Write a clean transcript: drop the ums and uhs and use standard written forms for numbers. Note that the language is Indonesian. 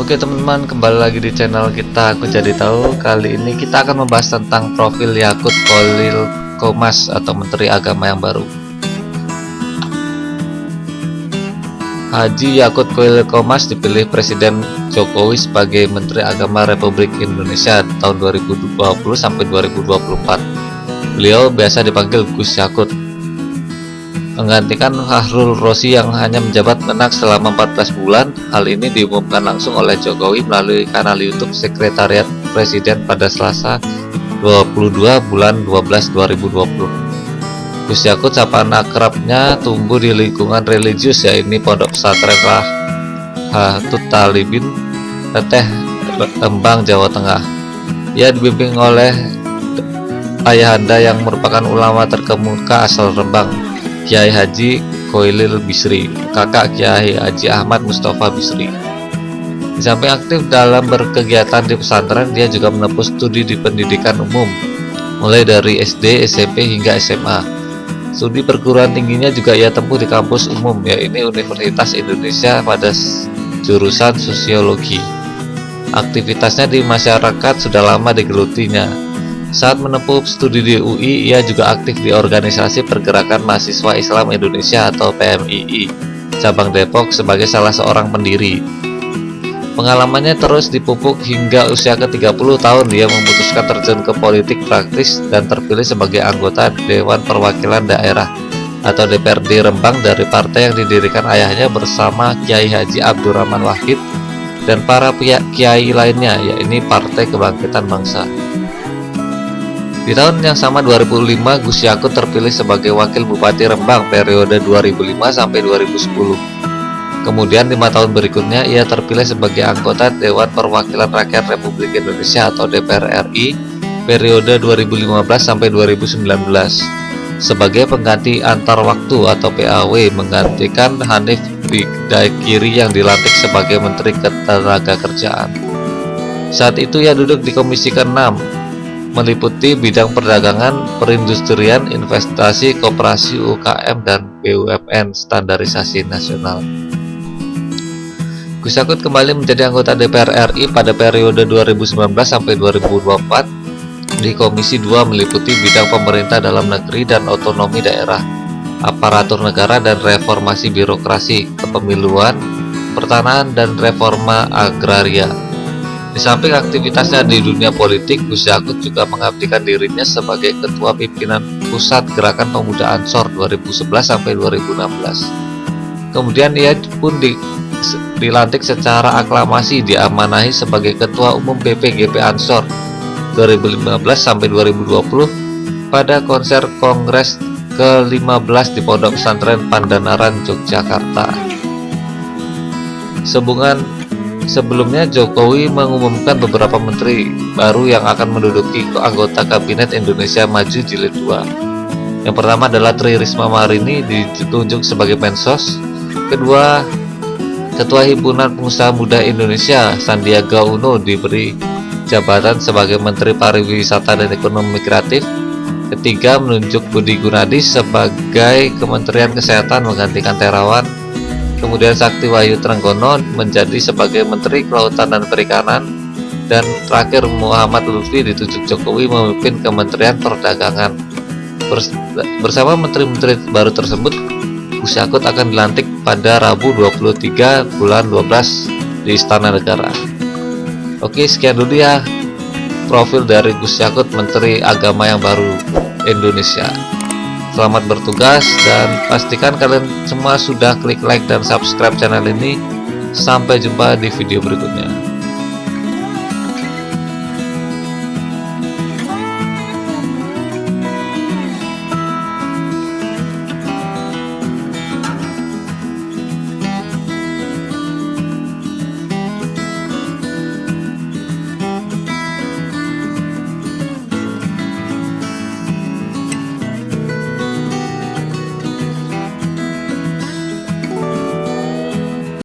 Oke teman-teman, kembali lagi di channel kita Aku Jadi Tahu. Kali ini kita akan membahas tentang profil Yakut Khalil Qomas atau Menteri Agama yang baru. Haji Yakut Khalil Qomas dipilih Presiden Jokowi sebagai Menteri Agama Republik Indonesia tahun 2020 sampai 2024. Beliau biasa dipanggil Gus Yakut, menggantikan Fahrul Razi yang hanya menjabat menak selama 14 bulan. Hal ini diumumkan langsung oleh Jokowi melalui kanal YouTube Sekretariat Presiden pada Selasa 22 bulan 12 2020. Gus Yakut, sapaan akrabnya, tumbuh di lingkungan religius, yaitu Pondok Pesantren Rahatut Talibin, Teteh, Rembang, Jawa Tengah. Ia dibimbing oleh ayahanda yang merupakan ulama terkemuka asal Rembang, Kiai Haji Khoilil Bisri, kakak Kiai Haji Ahmad Mustafa Bisri. Di samping aktif dalam berkegiatan di pesantren, dia juga menempuh studi di pendidikan umum, mulai dari SD, SMP hingga SMA. Studi perguruan tingginya juga ia tempuh di kampus umum, yaitu Universitas Indonesia pada jurusan Sosiologi. Aktivitasnya di masyarakat sudah lama digelutinya. Saat menempuh studi di UI, ia juga aktif di organisasi Pergerakan Mahasiswa Islam Indonesia atau PMII, cabang Depok, sebagai salah seorang pendiri. Pengalamannya terus dipupuk hingga usia ke-30 tahun dia memutuskan terjun ke politik praktis dan terpilih sebagai anggota Dewan Perwakilan Daerah atau DPRD Rembang dari partai yang didirikan ayahnya bersama Kiai Haji Abdurrahman Wahid dan para kiai lainnya, yaitu Partai Kebangkitan Bangsa. Di tahun yang sama 2005, Gus Yakut terpilih sebagai Wakil Bupati Rembang periode 2005 sampai 2010. Kemudian 5 tahun berikutnya ia terpilih sebagai anggota Dewan Perwakilan Rakyat Republik Indonesia atau DPR RI periode 2015 sampai 2019 sebagai pengganti antar waktu atau PAW, menggantikan Hanif Bidakiri yang dilantik sebagai Menteri Ketenagakerjaan. Saat itu ia duduk di Komisi ke-6, meliputi bidang perdagangan, perindustrian, investasi, koperasi, UKM, dan BUMN standarisasi nasional. Gus Yakut kembali menjadi anggota DPR RI pada periode 2019 sampai 2024 di Komisi 2, meliputi bidang pemerintah dalam negeri dan otonomi daerah, aparatur negara dan reformasi birokrasi, kepemiluan, pertanahan, dan reforma agraria. Di samping aktivitasnya di dunia politik, Gus Yakut juga mengabdikan dirinya sebagai Ketua Pimpinan Pusat Gerakan Pemuda Ansor 2011 sampai 2016. Kemudian ia pun dilantik secara aklamasi, diamanahi sebagai Ketua Umum BPGP Ansor 2015 sampai 2020 pada konser Kongres ke-15 di Pondok Pesantren Pandanaran, Yogyakarta. Sebelumnya Jokowi mengumumkan beberapa menteri baru yang akan menduduki anggota Kabinet Indonesia Maju Jilid 2. Yang pertama adalah Tri Risma Marini ditunjuk sebagai Mensos. Kedua, Ketua Himpunan Pengusaha Muda Indonesia Sandiaga Uno diberi jabatan sebagai Menteri Pariwisata dan Ekonomi Kreatif. Ketiga, menunjuk Budi Gunadi sebagai Kementerian Kesehatan menggantikan Terawan. Kemudian Sakti Wahyu Trenggono menjadi sebagai Menteri Kelautan dan Perikanan. Dan terakhir, Muhammad Lutfi ditunjuk Jokowi memimpin Kementerian Perdagangan. Bersama menteri-menteri baru tersebut, Gus Yakut akan dilantik pada Rabu 23 bulan 12 di Istana Negara. Oke, sekian dulu ya profil dari Gus Yakut, Menteri Agama yang baru Indonesia. Selamat bertugas dan pastikan kalian semua sudah klik like dan subscribe channel ini. Sampai jumpa di video berikutnya.